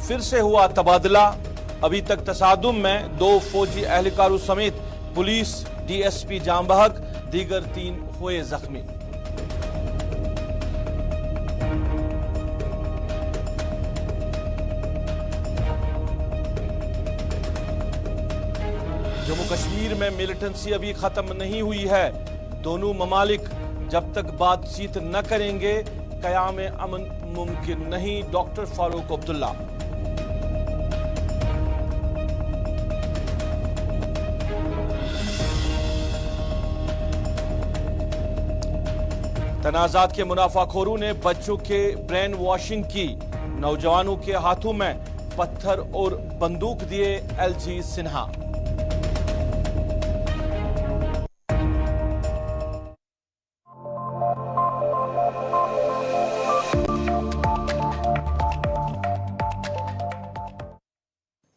फिर से हुआ तबादला। अभी तक तसादुम में 2 फौजी एहलकारों समेत पुलिस डीएसपी जाम बहक, दीगर 3 हुए जख्मी। जम्मू कश्मीर में मिलिटेंसी अभी खत्म नहीं हुई है। दोनों ममालिक जब तक बातचीत न करेंगे कयाम अमन मुमकिन नहीं। डॉक्टर फारूक अब्दुल्ला। तनाजात के मुनाफाखोरों ने बच्चों के ब्रेन वॉशिंग की। नौजवानों के हाथों में पत्थर और बंदूक दिए एलजी सिन्हा।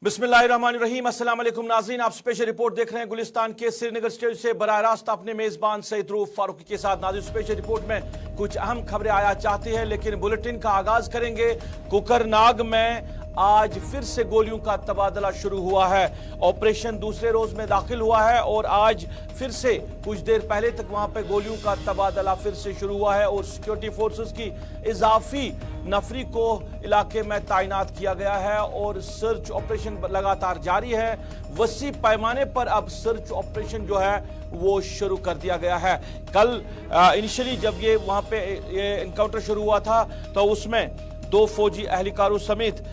बिस्मिल्लाहिर्रहमानिर्रहीम। अस्सलाम वालेकुम नाज़रीन, आप स्पेशल रिपोर्ट देख रहे हैं गुलिस्तान के श्रीनगर स्टेडियो से बराह रास्त अपने मेजबान सईद रऊफ फारूकी के साथ। नाज़रीन, स्पेशल रिपोर्ट में कुछ अहम खबरें आया चाहते हैं, लेकिन बुलेटिन का आगाज करेंगे। कुकरनाग में आज फिर से गोलियों का तबादला शुरू हुआ है। ऑपरेशन दूसरे रोज में दाखिल हुआ है और आज फिर से कुछ देर पहले तक वहां पे गोलियों का तबादला फिर से शुरू हुआ है और सिक्योरिटी फोर्सेस की इजाफी नफरी को इलाके में तैनात किया गया है और सर्च ऑपरेशन लगातार जारी है। वसी पैमाने पर अब सर्च ऑपरेशन जो है वो शुरू कर दिया गया है। कल इनिशियली जब ये वहां पे ये एनकाउंटर शुरू हुआ था तो उसमें 2 फौजी एहलकारों समेत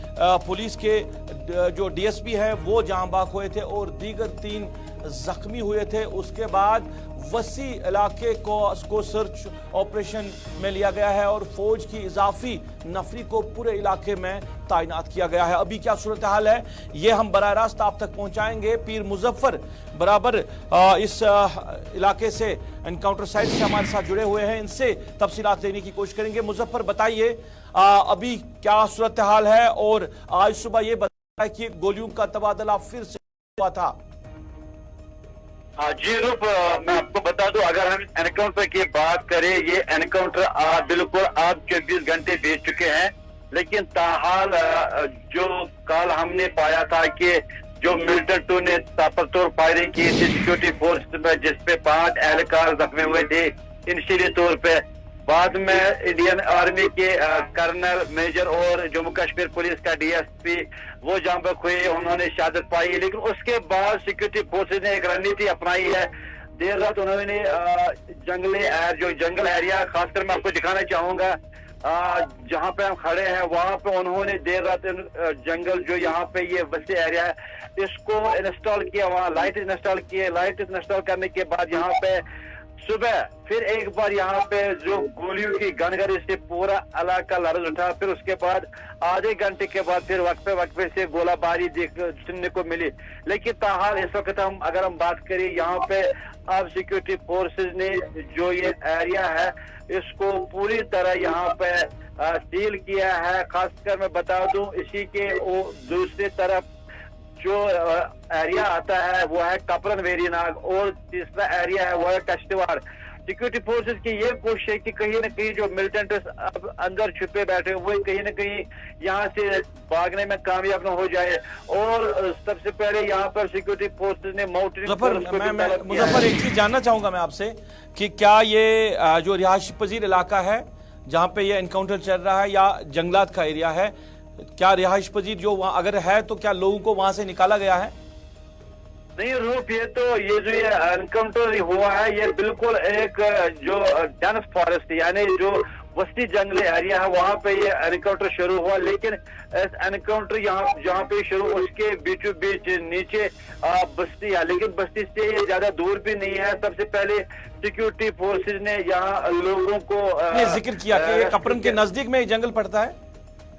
पुलिस के जो डीएसपी हैं वो जाम बहक हुए थे और दीगर 3 जख्मी हुए थे। उसके बाद वसी इलाके को सर्च ऑपरेशन में लिया गया है और फौज की इजाफी नफरी को पूरे इलाके में तैनात किया गया है। अभी क्या सूरत हाल है ये हम बराह रास्त आप तक पहुंचाएंगे। पीर मुजफ्फर बराबर इस इलाके से एनकाउंटर साइट से हमारे साथ जुड़े हुए हैं, इनसे तफसीलात लेने की कोशिश करेंगे। मुजफ्फर, बताइए अभी क्या सूरत हाल है और आज सुबह ये बताया कि गोलियों का तबादला फिर से हुआ था। जी रूप, मैं आपको बता दूं, अगर हम एनकाउंटर की बात करें, ये एनकाउंटर बिल्कुल अब 24 घंटे बीत चुके हैं, लेकिन ताहाल जो कल हमने पाया था कि जो मिलिटेंट ने ताबड़तोड़ फायरिंग की थी सिक्योरिटी फोर्स में, जिसपे 5 एहलकार जख्मी हुए थे इंसिडेंटली तौर पे। बाद में इंडियन आर्मी के कर्नल मेजर और जम्मू कश्मीर पुलिस का डीएसपी वो जाम बहक हुए, उन्होंने शहादत पाई। लेकिन उसके बाद सिक्योरिटी फोर्सेज ने एक रणनीति अपनाई है। देर रात उन्होंने जो जंगल एरिया, खासकर मैं आपको दिखाना चाहूंगा जहां पे हम खड़े हैं, वहां पे उन्होंने देर रात जंगल जो यहाँ पे ये वसी एरिया है इसको इंस्टॉल किया, वहाँ लाइट इंस्टॉल किए। लाइट इंस्टॉल करने के बाद यहाँ पे सुबह फिर एक बार यहाँ पे जो गोलियों की गनगरी से पूरा इलाका लर्ज उठा। फिर उसके बाद आधे घंटे के बाद फिर वक्फे से गोलाबारी सुनने को मिली। लेकिन ताहाल इस वक्त अगर हम बात करें, यहाँ पे अब सिक्योरिटी फोर्सेज ने जो ये एरिया है इसको पूरी तरह यहाँ पे सील किया है। खासकर मैं बता दूं, इसी के वो दूसरी तरफ जो एरिया आता है वो है कपरन वेरीनाग और तीसरा एरिया है वो है कश्तवाड़। सिक्योरिटी फोर्सेज की ये कोशिश है कि कहीं न कहीं जो मिलिटेंट अब अंदर छुपे बैठे वो कहीं न कहीं यहाँ से भागने में कामयाब न हो जाए। और सबसे पहले यहाँ पर सिक्योरिटी फोर्सेज ने मुजफ्फर एक चीज जानना चाहूंगा मैं आपसे कि क्या ये जो रिहायशी पजीर इलाका है जहाँ पे ये एनकाउंटर चल रहा है या जंगलात का एरिया है, क्या रिहाइश पजीर जो वहां अगर है तो क्या लोगों को वहां से निकाला गया है? नहीं रूप, ये जो ये एनकाउंटर हुआ है ये बिल्कुल एक जो डेंस फॉरेस्ट यानी जो वस्ती जंगली एरिया है वहां पे ये एनकाउंटर शुरू हुआ। लेकिन एनकाउंटर यहाँ जहाँ पे शुरू उसके बीचों बीच नीचे बस्ती है, लेकिन बस्ती से ये ज्यादा दूर भी नहीं है। सबसे पहले सिक्योरिटी फोर्सेज ने यहाँ लोगों को जिक्र किया कि ये कपरन के नजदीक में जंगल पड़ता है।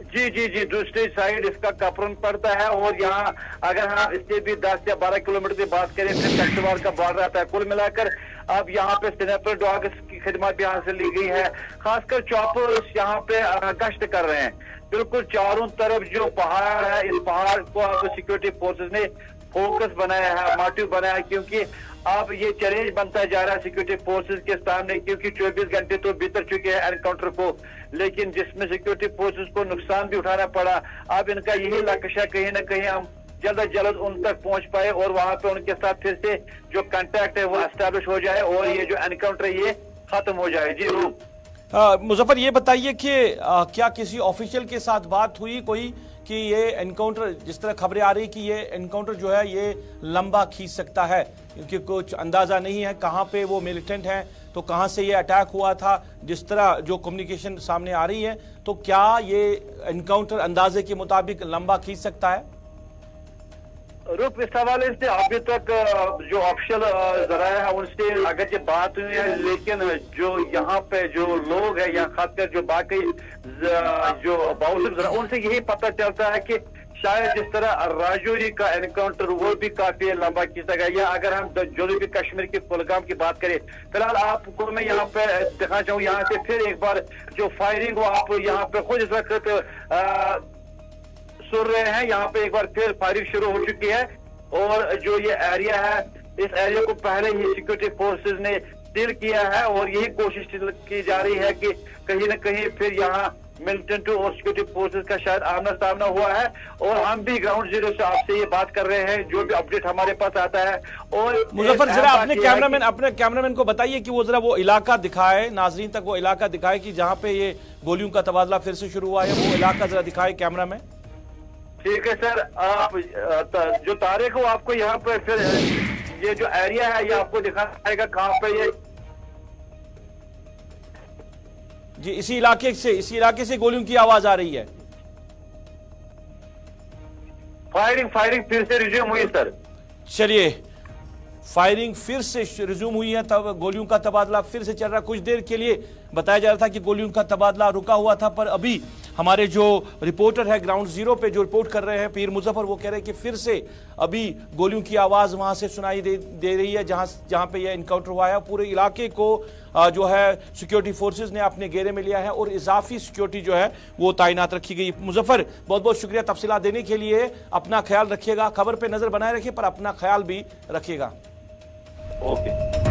जी, दूसरी साइड इसका कपरन पड़ता है और यहाँ अगर हम इससे भी 10 या 12 किलोमीटर की बात करें फिर कश्तवाड़ का बॉर्डर आता है। कुल मिलाकर अब यहाँ पे स्नाइपर डॉग्स की खिदमत भी यहाँ से ली गई है। खासकर चॉपर्स यहाँ पे गश्त कर रहे हैं। बिल्कुल चारों तरफ जो पहाड़ है, इस पहाड़ को अब सिक्योरिटी फोर्सेज ने फोकस बनाया है, मोटिव बनाया है, क्योंकि अब ये चैलेंज बनता जा रहा है सिक्योरिटी फोर्सेस के सामने, क्योंकि 24 घंटे तो बीत चुके हैं एनकाउंटर को, लेकिन जिसमें सिक्योरिटी फोर्सेस को नुकसान भी उठाना पड़ा। अब इनका यही लक्ष्य है कहीं ना कहीं हम जल्द से जल्द उन तक पहुंच पाए और वहां पे उनके साथ फिर से जो कांटेक्ट है वो एस्टैब्लिश हो जाए और ये जो एनकाउंटर है ये खत्म हो जाए। जी रूप। मुजफ्फर, ये बताइए कि क्या किसी ऑफिशियल के साथ बात हुई कोई कि ये एनकाउंटर, जिस तरह खबरें आ रही कि ये एनकाउंटर जो है ये लंबा खींच सकता है, क्योंकि कुछ अंदाजा नहीं है कहां पे वो मिलिटेंट हैं, तो कहां से ये अटैक हुआ था, जिस तरह जो कम्युनिकेशन सामने आ रही है, तो क्या ये एनकाउंटर अंदाजे के मुताबिक लंबा खींच सकता है? रूप, इस हवाले से अभी तक जो ऑफिशियल जराया है उनसे अगर ये बात हुई है, लेकिन जो यहाँ पे जो लोग हैं या खासकर जो बाकी जो बाउंसर उनसे यही पता चलता है कि शायद जिस तरह राजौरी का एनकाउंटर वो भी काफी लंबा खींचा गया, या अगर हम जनूबी कश्मीर के कुलगाम की बात करें, फिलहाल आपको मैं यहाँ पे दिखाना चाहूँ, यहाँ से फिर एक बार जो फायरिंग हो आप यहाँ पे खुद इस वक्त सुन रहे हैं, यहाँ पे एक बार फिर फायरिंग शुरू हो चुकी है। और जो ये एरिया है, इस एरिया को पहले ही सिक्योरिटी फोर्सेस ने सील किया है और यही कोशिश की जा रही है कि कहीं ना कहीं फिर यहाँ मिलिटेंट और सिक्योरिटी फोर्सेस का शायद आमना सामना हुआ है। और हम भी ग्राउंड जीरो से आपसे ये बात कर रहे हैं, जो भी अपडेट हमारे पास आता है। और मुजफ्फर, जरा अपने कैमरामैन को बताइए कि वो जरा वो इलाका दिखाए, नाजरीन तक वो इलाका दिखाए कि जहाँ पे ये गोलियों का तबादला फिर से शुरू हुआ है, वो इलाका जरा दिखाए कैमरामैन। ठीक है सर, आप जो तारीख हो आपको यहाँ पे फिर ये जो एरिया है ये आपको दिखाएगा कहाँ पे ये। जी, इसी इलाके से गोलियों की आवाज आ रही है। फायरिंग फिर से रिज्यूम हुई सर। चलिए, फायरिंग फिर से रिज्यूम हुई है, तब गोलियों का तबादला फिर से चल रहा। कुछ देर के लिए बताया जा रहा था कि गोलियों का तबादला रुका हुआ था, पर अभी हमारे जो रिपोर्टर है ग्राउंड जीरो पे जो रिपोर्ट कर रहे हैं पीर मुजफ्फर, वो कह रहे हैं कि फिर से अभी गोलियों की आवाज वहां से सुनाई दे रही है जहां पे यह एनकाउंटर हुआ है। पूरे इलाके को जो है सिक्योरिटी फोर्सेस ने अपने घेरे में लिया है और इजाफी सिक्योरिटी जो है वो तैनात रखी गई। मुजफ्फर, बहुत बहुत शुक्रिया तफसीलात देने के लिए। अपना ख्याल रखिएगा, खबर पे नजर बनाए रखिए, पर अपना ख्याल भी रखिएगा। ओके।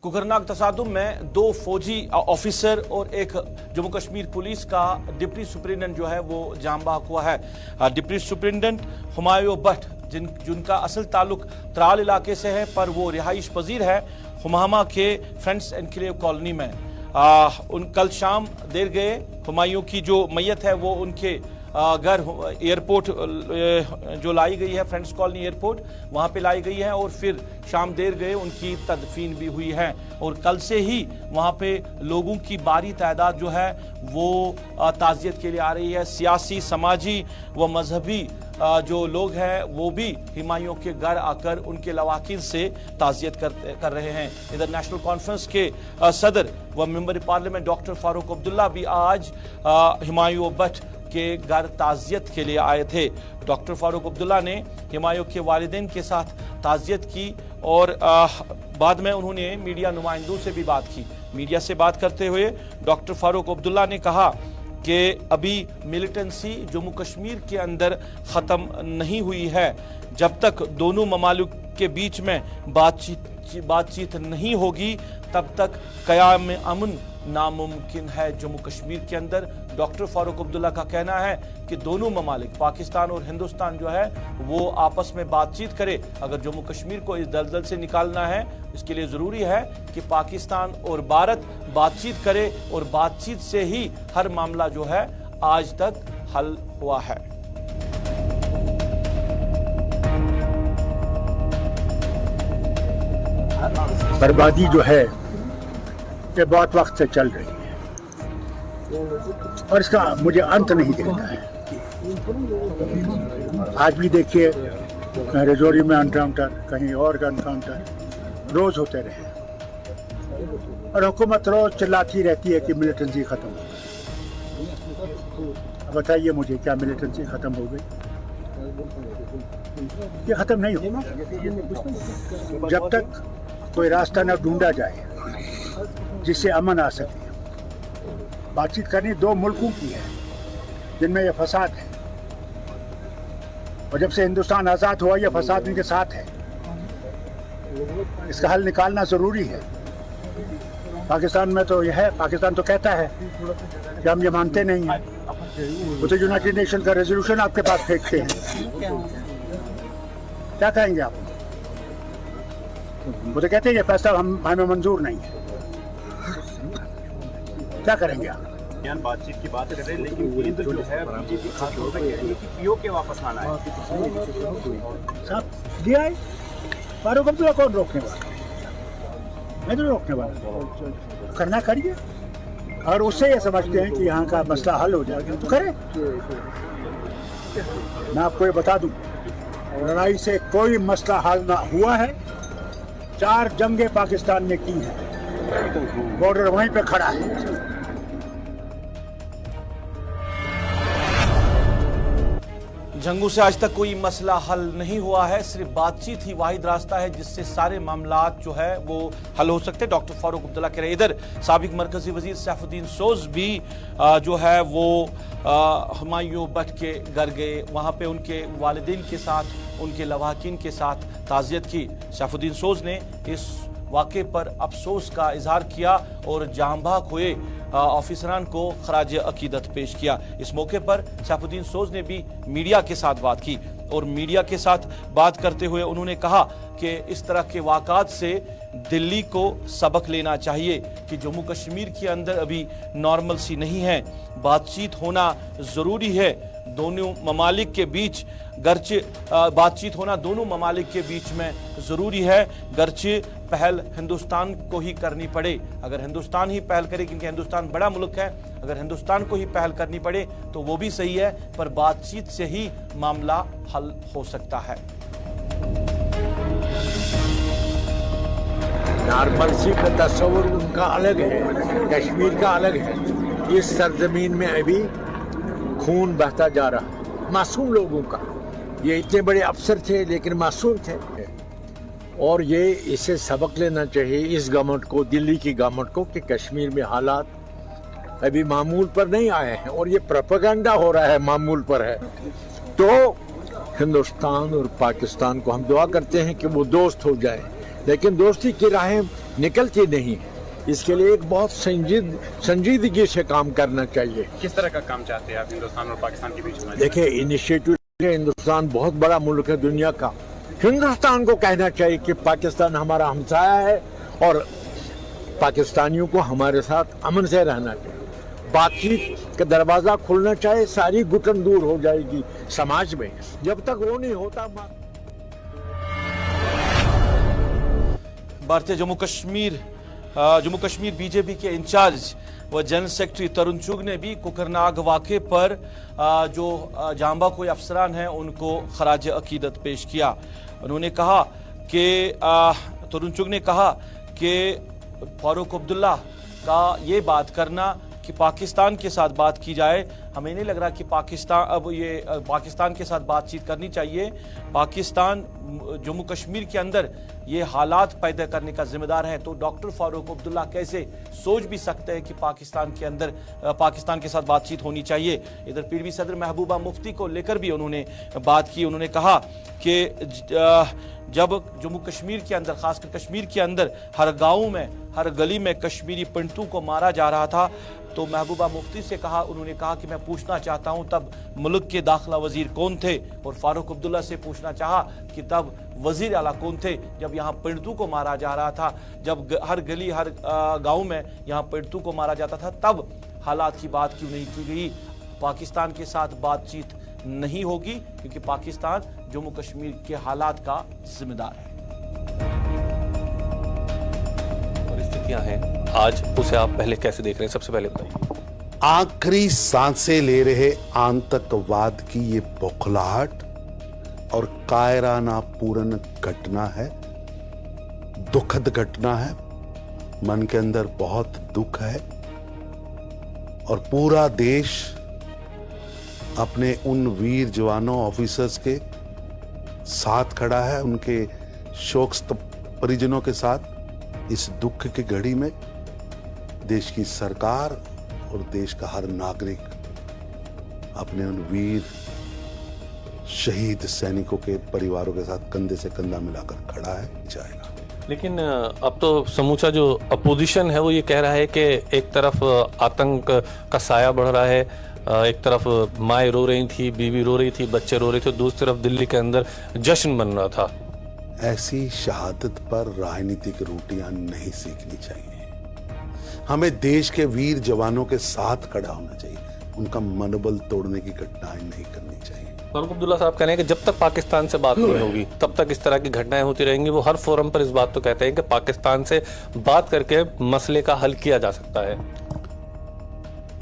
कुकरनाक तसादुम में 2 फौजी ऑफिसर और एक जम्मू कश्मीर पुलिस का डिप्टी सुपरिटेंडेंट जो है वो जान बहक हुआ है। डिप्टी सुपरिटेंडेंट हुमायूं भट्ट, जिनका असल ताल्लुक त्राल इलाके से है, पर वो रिहाइश पजीर है हुमामा के फ्रेंड्स एनक्लेव कॉलोनी में। कल शाम देर गए हुमायूं की जो मैयत है वो उनके घर एयरपोर्ट जो लाई गई है, फ्रेंड्स कॉलोनी एयरपोर्ट, वहां पे लाई गई है और फिर शाम देर गए उनकी तदफीन भी हुई है। और कल से ही वहां पे लोगों की भारी तादाद जो है वो ताज़ियत के लिए आ रही है। सियासी, समाजी व मजहबी जो लोग हैं वो भी हुमायूं के घर आकर उनके लवाकिन से ताज़ियत कर रहे हैं। इधर नेशनल कॉन्फ्रेंस के सदर व member parliament doctor Farooq Abdullah भी आज हुमायूं भट्ट के घर ताज़ियत के लिए आए थे। डॉक्टर फारूक अब्दुल्ला ने हुमायूं के वालिदैन के साथ ताज़ियत की और बाद में उन्होंने मीडिया नुमाइंदों से भी बात की। मीडिया से बात करते हुए डॉक्टर फारूक अब्दुल्ला ने कहा कि अभी मिलिटेंसी जम्मू कश्मीर के अंदर ख़त्म नहीं हुई है। जब तक दोनों ममालिक के बीच में बातचीत नहीं होगी तब तक क़याम अमन नामुमकिन है जम्मू कश्मीर के अंदर। डॉक्टर फारूक अब्दुल्ला का कहना है कि दोनों ममालिक पाकिस्तान और हिंदुस्तान जो है वो आपस में बातचीत करे। अगर जम्मू कश्मीर को इस दलदल से निकालना है, इसके लिए ज़रूरी है कि पाकिस्तान और भारत बातचीत करे और बातचीत से ही हर मामला जो है आज तक हल हुआ है। बर्बादी जो है ये बहुत वक्त से चल रही है और इसका मुझे अंत नहीं दिखता है। आज भी देखिए राजौरी में एनकाउंटर, कहीं और का एनकाउंटर रोज होते रहे और हुकूमत रोज चिल्लाती रहती है कि मिलिटेंसी खत्म हो गई। बताइए मुझे, क्या मिलिटेंसी खत्म हो गई? ये खत्म नहीं होगा जब तक कोई रास्ता न ढूंढा जाए जिससे अमन आ सके। बातचीत करनी दो मुल्कों की है जिनमें यह फसाद है, और जब से हिंदुस्तान आज़ाद हुआ यह फसाद इनके साथ है। इसका हल निकालना ज़रूरी है। पाकिस्तान में तो यह है, पाकिस्तान तो कहता है कि हम ये मानते नहीं हैं। वो तो यूनाइटेड नेशन का रेजोल्यूशन आपके पास फेंकते हैं। क्या कहेंगे आप? वो तो कहते हैं ये फैसला हमें मंजूर नहीं है। क्या करेंगे आप? बातचीत की बात कर रहे हैं, लेकिन केंद्र जो है बीजेपी खास तौर पर कह रही है कि पीओके वापस आना है। साहब दिया है, फारूक अब्दुल्ला कौन रोकने वाला? मैं तो रोकने वाला, करना करिए। और उससे ये समझते हैं कि यहाँ का मसला हल हो जाएगा तो करें। मैं आपको ये बता दूं, लड़ाई से कोई मसला हल ना हुआ है। 4 जंगें पाकिस्तान ने की हैं, बॉर्डर वहीं पे खड़ा है। जंगों से आज तक कोई मसला हल नहीं हुआ है। सिर्फ बातचीत ही वाहिद रास्ता है जिससे सारे मामलात जो है वो हल हो सकते हैं। डॉक्टर फारूक अब्दुल्ला कह रहे। इधर साबिक मरकजी वजीर सैफुद्दीन सोज भी जो है वो हुमायूं भट्ट के घर गए। वहां पे उनके वालिदैन के साथ, उनके लवाकिन के साथ ताज़ियत की। सैफुद्दीन सोज ने इस वाक़े पर अफसोस का इजहार किया और जांबाग हुए ऑफिसरान को खराज अकीदत पेश किया। इस मौके पर सैफुद्दीन सोज ने भी मीडिया के साथ बात की और मीडिया के साथ बात करते हुए उन्होंने कहा कि इस तरह के वाक़ात से दिल्ली को सबक लेना चाहिए कि जम्मू कश्मीर के अंदर अभी नॉर्मल सी नहीं है। बातचीत होना ज़रूरी है दोनों ममालिक के बीच। गर्चे बातचीत होना दोनों ममालिक के बीच में ज़रूरी है, गर्चे पहल हिंदुस्तान को ही करनी पड़े। अगर हिंदुस्तान ही पहल करे, क्योंकि हिंदुस्तान बड़ा मुल्क है, अगर हिंदुस्तान को ही पहल करनी पड़े तो वो भी सही है, पर बातचीत से ही मामला हल हो सकता है। नॉर्मलसी का तस्वुर उनका अलग है, कश्मीर का अलग है। इस सरजमीन में अभी खून बहता जा रहा है, मासूम लोगों का। ये इतने बड़े अफसर थे लेकिन मासूम थे, और ये इसे सबक लेना चाहिए इस गवर्नमेंट को, दिल्ली की गवर्नमेंट को, कि कश्मीर में हालात अभी मामूल पर नहीं आए हैं और ये प्रोपेगेंडा हो रहा है मामूल पर है। तो हिंदुस्तान और पाकिस्तान को हम दुआ करते हैं कि वो दोस्त हो जाए, लेकिन दोस्ती की राहें निकलती नहीं है। इसके लिए एक बहुत संजीदगी से काम करना चाहिए। किस तरह का काम चाहते हैं आप हिंदुस्तान और पाकिस्तान के बीच में? देखिए, इनिशिएटिव, हिंदुस्तान बहुत बड़ा मुल्क है दुनिया का। हिंदुस्तान को कहना चाहिए कि पाकिस्तान हमारा हमसाया है और पाकिस्तानियों को हमारे साथ अमन से रहना चाहिए। बातचीत का दरवाजा खुलना चाहिए, सारी घुटन दूर हो जाएगी समाज में। जब तक वो नहीं होता, भारतीय जम्मू कश्मीर बीजेपी के इंचार्ज व जनरल सेक्रेटरी तरुण चुग ने भी कुकरनाग वाक़े पर जो जांबा कोई अफसरान हैं उनको खराज अकीदत पेश किया। उन्होंने कहा कि तरुण चुग ने कहा कि फारूक अब्दुल्ला का ये बात करना कि पाकिस्तान के साथ बात की जाए, हमें नहीं लग रहा कि पाकिस्तान के साथ बातचीत करनी चाहिए। पाकिस्तान जम्मू कश्मीर के अंदर ये हालात पैदा करने का जिम्मेदार है। तो डॉक्टर फारूक अब्दुल्ला कैसे सोच भी सकते हैं कि पाकिस्तान के साथ बातचीत होनी चाहिए। इधर पीडीपी सदर महबूबा मुफ्ती को लेकर भी उन्होंने बात की। उन्होंने कहा कि जब जम्मू कश्मीर के अंदर, खासकर कश्मीर के अंदर हर गाँव में, हर गली में कश्मीरी पंडितों को मारा जा रहा था, तो महबूबा मुफ्ती से उन्होंने कहा कि मैं पूछना चाहता हूं तब मुल्क के दाखिला वजीर कौन थे, और फारूक अब्दुल्ला से पूछना चाहा कि तब वजीर आला कौन थे जब यहाँ पंडितों को मारा जा रहा था, जब हर गली हर गांव में यहाँ पंडितों को मारा जाता था, तब हालात की बात क्यों नहीं की गई। पाकिस्तान के साथ बातचीत नहीं होगी क्योंकि पाकिस्तान जम्मू कश्मीर के हालात का जिम्मेदार है। परिस्थितियां हैं आज, उसे आप पहले कैसे देख रहे हैं? सबसे पहले बताइए। आखिरी सांसें ले रहे आतंकवाद की ये बौखलाहट और कायराना पूर्ण घटना है, दुखद घटना है। मन के अंदर बहुत दुख है और पूरा देश अपने उन वीर जवानों, ऑफिसर्स के साथ खड़ा है, उनके शोक परिजनों के साथ इस दुख की घड़ी में। देश की सरकार और देश का हर नागरिक अपने उन वीर शहीद सैनिकों के परिवारों के साथ कंधे से कंधा मिलाकर खड़ा है, जाएगा। लेकिन अब तो समूचा जो अपोजिशन है वो ये कह रहा है कि एक तरफ आतंक का साया बढ़ रहा है, एक तरफ माएँ रो रही थी, बीवी रो रही थी, बच्चे रो रहे थे, दूसरी तरफ दिल्ली के अंदर जश्न बन रहा था। ऐसी शहादत पर राजनीतिक रोटियां नहीं सीखनी चाहिए। हमें देश के वीर जवानों के साथ खड़ा होना चाहिए, उनका मनोबल तोड़ने की घटनाएं नहीं करनी चाहिए। फारूक अब्दुल्ला साहब कह रहे हैं कि जब तक पाकिस्तान से बात नहीं होगी तब तक इस तरह की घटनाएं होती रहेंगी। वो हर फोरम पर इस बात तो कहते हैं कि पाकिस्तान से बात करके मसले का हल किया जा सकता है।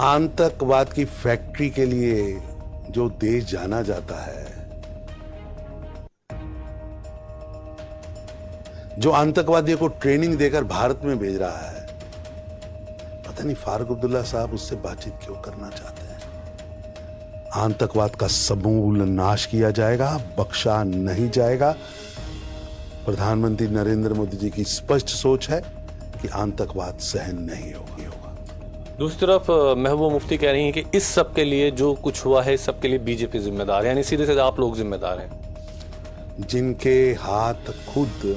आतंकवाद की फैक्ट्री के लिए जो देश जाना जाता है, जो आतंकवादियों को ट्रेनिंग देकर भारत में भेज रहा है, पता नहीं फारूक अब्दुल्ला साहब उससे बातचीत क्यों करना चाहते हैं। आतंकवाद का समूल नाश किया जाएगा, बख्शा नहीं जाएगा। प्रधानमंत्री नरेंद्र मोदी जी की स्पष्ट सोच है कि आतंकवाद सहन नहीं होगा। दूसरी तरफ महबूबा मुफ्ती कह रही हैं कि इस सब के लिए जो कुछ हुआ है, इस सब के लिए बीजेपी जिम्मेदार है, यानी सीधे सीधे आप लोग जिम्मेदार हैं। जिनके हाथ खुद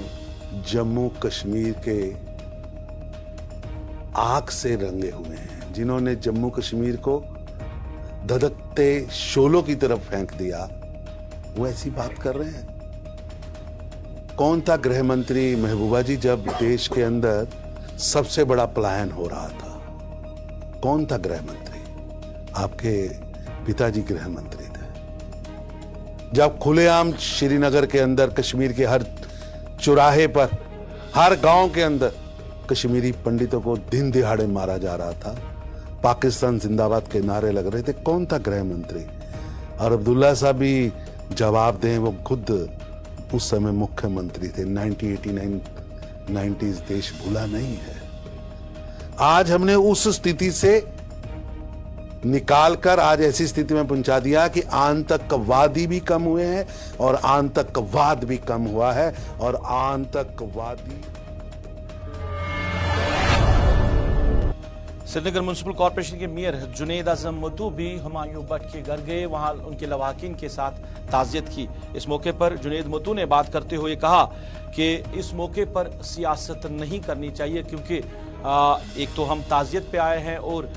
जम्मू कश्मीर के आग से रंगे हुए हैं, जिन्होंने जम्मू कश्मीर को धधकते शोलों की तरफ फेंक दिया, वो ऐसी बात कर रहे हैं। कौन था गृह मंत्री महबूबा जी जब देश के अंदर सबसे बड़ा पलायन हो रहा था? कौन था गृह मंत्री? आपके पिताजी गृह मंत्री थे। जब खुलेआम श्रीनगर के अंदर, कश्मीर के हर चौराहे पर, हर गांव के अंदर कश्मीरी पंडितों को दिन दिहाड़े मारा जा रहा था, पाकिस्तान जिंदाबाद के नारे लग रहे थे, कौन था गृह मंत्री? और अब्दुल्ला साहब भी जवाब दें, वो खुद उस समय मुख्यमंत्री थे। 1989 90s देश भूला नहीं है। आज हमने उस स्थिति से निकालकर आज ऐसी स्थिति में पहुंचा दिया कि आतंकवादी भी कम हुए हैं और आतंकवाद भी कम हुआ है। और आतंकवादी श्रीनगर म्युनिसिपल कॉर्पोरेशन के मेयर जुनेद आजम मत्तू भी हुमायूं भट्ट के घर गए, वहां उनके लवाकिन के साथ ताज़ियत की। इस मौके पर जुनेद मत्तू ने बात करते हुए कहा कि इस मौके पर सियासत नहीं करनी चाहिए, क्योंकि एक तो हम ताज़ियत पे आए हैं और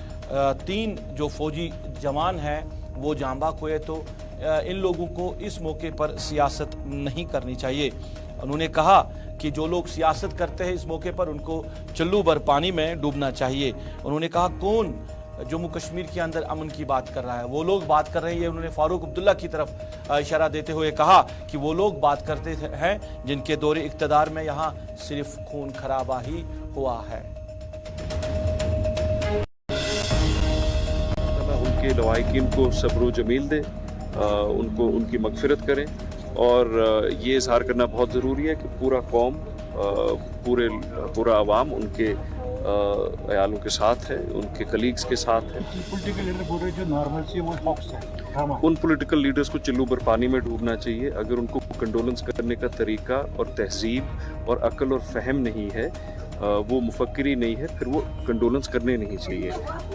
3 जो फौजी जवान हैं वो जांबाक हुए, तो इन लोगों को इस मौके पर सियासत नहीं करनी चाहिए। उन्होंने कहा कि जो लोग सियासत करते हैं इस मौके पर उनको चुल्लू भर पानी में डूबना चाहिए। उन्होंने कहा कौन जम्मू कश्मीर के अंदर अमन की बात कर रहा है, वो लोग बात कर रहे हैं। उन्होंने फारूक अब्दुल्ला की तरफ इशारा देते हुए कहा कि वो लोग बात करते हैं जिनके दौरे इक़्तिदार में यहाँ सिर्फ खून खराबा ही हुआ है। उनके लवाहिकीन को सब्र जमील दे, उनको उनकी मगफिरत करें। और ये इजहार करना बहुत ज़रूरी है कि पूरा कौम, पूरा अवाम उनके अयालों के साथ है, उनके कलीग्स के साथ है। पॉलिटिकल लीडर बोल रहे जो नॉर्मल से वो फॉक्स है। उन पॉलिटिकल लीडर्स को चिल्लू भर पानी में डूबना चाहिए। अगर उनको कंडोलेंस करने का तरीका और तहजीब और अक्ल और फहम नहीं है, वो मुफक्किरी नहीं है, फिर वो कंडोलेंस करने नहीं चाहिए।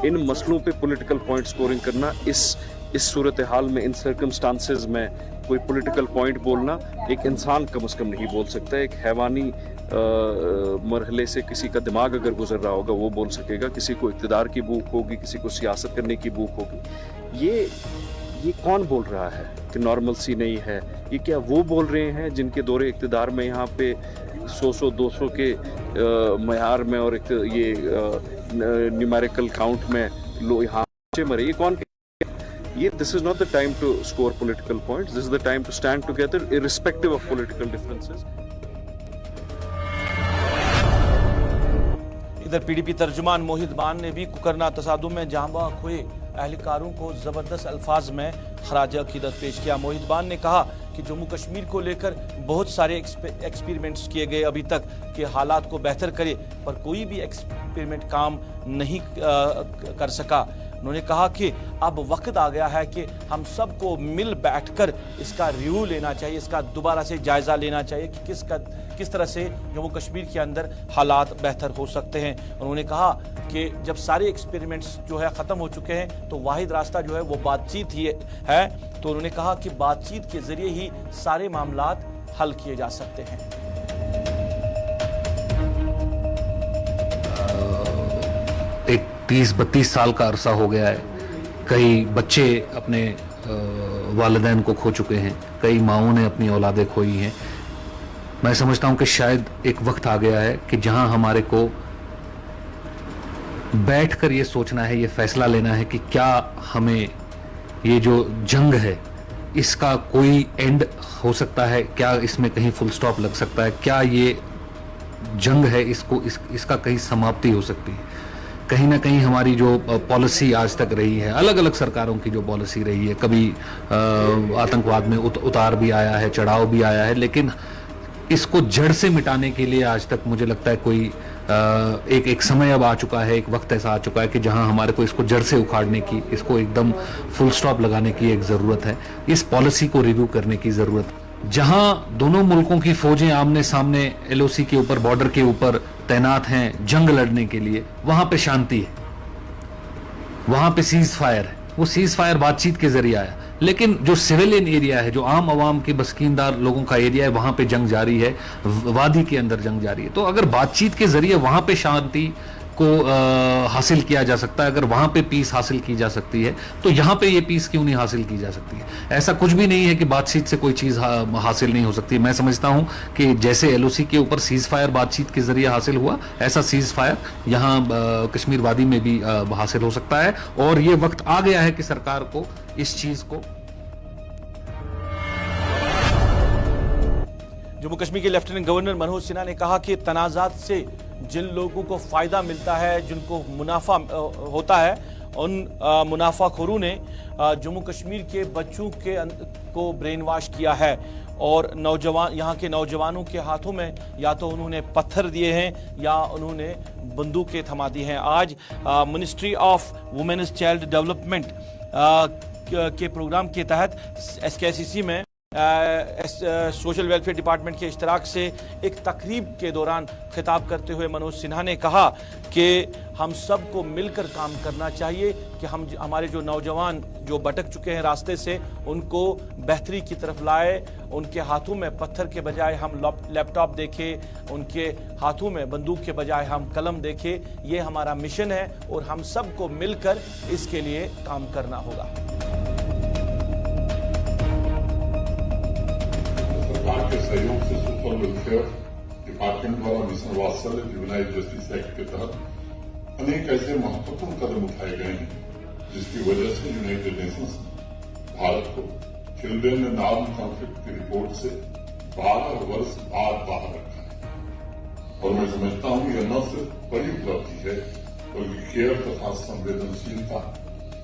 इन मसलों पे पॉलिटिकल पॉइंट स्कोरिंग करना, इस सूरत हाल में, इन सर्कमस्टांसेस में कोई पॉलिटिकल पॉइंट बोलना एक इंसान कम से कम नहीं बोल सकता। एक हैवानी मरहले से किसी का दिमाग अगर गुजर रहा होगा वो बोल सकेगा। किसी को इक़्तिदार की भूख होगी, किसी को सियासत करने की भूख होगी। ये कौन बोल रहा है कि नॉर्मल सी नहीं है? ये क्या वो बोल रहे हैं जिनके दौरे इक़्तिदार में यहाँ पे 100-200 के मयार में और एक ये न्यूमेरिकल काउंट में लोग यहाँ मरे? ये कौन? This is not the time to score political points. This is the time to stand together, irrespective of political differences. इधर पीडीपी तर्जुमान मोहित बान ने भी कुकरना तसादुम में जांबाक हुए अहलकारों को जबरदस्त अल्फाज में खराज अकीदत पेश किया। मोहित बान ने कहा कि जम्मू कश्मीर को लेकर बहुत सारे एक्सपेरिमेंट्स किए गए अभी तक कि हालात को बेहतर करे, पर कोई भी एक्सपेरिमेंट काम नहीं कर सका। उन्होंने कहा कि अब वक्त आ गया है कि हम सबको मिल बैठकर इसका रिव्यू लेना चाहिए, इसका दोबारा से जायजा लेना चाहिए कि किस तरह से जम्मू कश्मीर के अंदर हालात बेहतर हो सकते हैं। उन्होंने कहा कि जब सारे एक्सपेरिमेंट्स जो है ख़त्म हो चुके हैं तो वाहिद रास्ता जो है वो बातचीत ही है। तो उन्होंने कहा कि बातचीत के जरिए ही सारे मामलात हल किए जा सकते हैं। एक 30-32 साल का अरसा हो गया है। कई बच्चे अपने वालिदैन को खो चुके हैं, कई माओं ने अपनी औलादें खोई हैं। मैं समझता हूं कि शायद एक वक्त आ गया है कि जहां हमारे को बैठकर ये सोचना है, ये फैसला लेना है कि क्या हमें ये जो जंग है इसका कोई एंड हो सकता है, क्या इसमें कहीं फुल स्टॉप लग सकता है, क्या ये जंग है इसका कहीं समाप्ति हो सकती है। कहीं ना कहीं हमारी जो पॉलिसी आज तक रही है, अलग अलग सरकारों की जो पॉलिसी रही है, कभी आतंकवाद में उतार भी आया है, चढ़ाव भी आया है, लेकिन इसको जड़ से मिटाने के लिए आज तक मुझे लगता है कोई एक समय अब आ चुका है, एक वक्त ऐसा आ चुका है कि जहां हमारे को इसको जड़ से उखाड़ने की, इसको एकदम फुल स्टॉप लगाने की एक ज़रूरत है। इस पॉलिसी को रिव्यू करने की ज़रूरत है। जहां दोनों मुल्कों की फौजें आमने सामने LOC के ऊपर, बॉर्डर के ऊपर तैनात हैं जंग लड़ने के लिए, वहां पे शांति है, वहां पे सीज फायर है। वो सीज फायर बातचीत के जरिए आया, लेकिन जो सिविलियन एरिया है, जो आम आवाम के बस्कीनदार लोगों का एरिया है, वहां पे जंग जारी है, वादी के अंदर जंग जारी है। तो अगर बातचीत के जरिए वहां पे शांति को हासिल किया जा सकता है, अगर वहां पे पीस हासिल की जा सकती है, तो यहां पे ये पीस क्यों नहीं हासिल की जा सकती है। ऐसा कुछ भी नहीं है कि बातचीत से कोई चीज हासिल नहीं हो सकती। मैं समझता हूं कि जैसे LOC के ऊपर सीज फायर बातचीत के जरिए हासिल हुआ, ऐसा सीज फायर यहां कश्मीर वादी में भी हासिल हो सकता है। और ये वक्त आ गया है कि सरकार को इस चीज को। जम्मू कश्मीर के लेफ्टिनेंट गवर्नर मनोज सिन्हा ने कहा कि तनाज़ात से जिन लोगों को फायदा मिलता है, जिनको मुनाफा होता है, उन मुनाफाखोरों ने जम्मू कश्मीर के बच्चों को ब्रेन वॉश किया है और यहाँ के नौजवानों के हाथों में या तो उन्होंने पत्थर दिए हैं या उन्होंने बंदूकें थमा दी हैं। आज ministry of women's child development के प्रोग्राम के तहत SKCC में सोशल वेलफेयर डिपार्टमेंट के इश्तराक से एक तकरीब के दौरान खिताब करते हुए मनोज सिन्हा ने कहा कि हम सबको मिलकर काम करना चाहिए कि हमारे जो नौजवान जो भटक चुके हैं रास्ते से, उनको बेहतरी की तरफ लाए। उनके हाथों में पत्थर के बजाय हम लैपटॉप देखें, उनके हाथों में बंदूक के बजाय हम कलम देखें। ये हमारा मिशन है और हम सबको मिलकर इसके लिए काम करना होगा। सरकार के सहयोग से सोशल वेलफेयर डिपार्टमेंट द्वारा मिशन वात्सल्य जुवेनाइल जस्टिस एक्ट के तहत अनेक ऐसे महत्वपूर्ण कदम उठाए गए हैं जिसकी वजह से यूनाइटेड नेशंस भारत को चिल्ड्रेन एंड आर्म्ड कॉन्फ्लिक्ट की रिपोर्ट से 12 वर्ष बाद बाहर रखा है। और मैं समझता हूं यह न सिर्फ बड़ी उपलब्धि है बल्कि केयर तथा संवेदनशीलता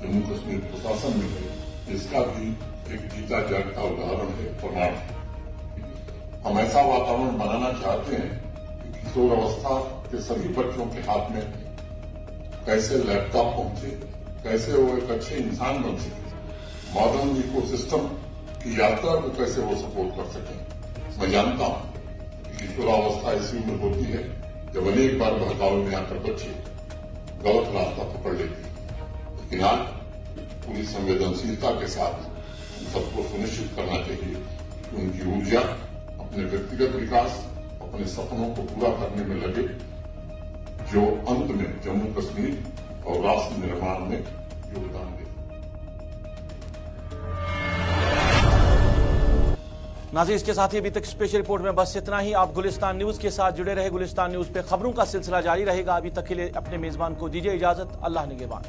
जम्मू कश्मीर प्रशासन में है, इसका भी एक जीता जागता उदाहरण है, प्रमाण है। हम ऐसा वातावरण बनाना चाहते हैं कि किशोर अवस्था के सभी बच्चों के हाथ में कैसे लैपटॉप पहुंचे, कैसे वो एक अच्छे इंसान बन सके, मॉडर्न इकोसिस्टम की यात्रा को कैसे वो सपोर्ट कर सके। मैं जानता हूं कि किशोरावस्था ऐसी उम्र होती है जब अनेक बार बहकावे में आकर बच्चे गलत रास्ता पकड़ लेते हैं, लेकिन आज पूरी संवेदनशीलता के साथ हम सबको सुनिश्चित करना चाहिए कि उनकी ऊर्जा अपने व्यक्तिगत विकास, अपने सपनों को पूरा करने में लगे, जो अंत में जम्मू कश्मीर और राष्ट्र निर्माण में योगदान दे। नाज़रीन, इसके साथ ही अभी तक स्पेशल रिपोर्ट में बस इतना ही। आप गुलिस्तान न्यूज के साथ जुड़े रहे। गुलिस्तान न्यूज पे खबरों का सिलसिला जारी रहेगा। अभी तक के लिए अपने मेजबान को दीजिए इजाजत। अल्लाह निगहबान।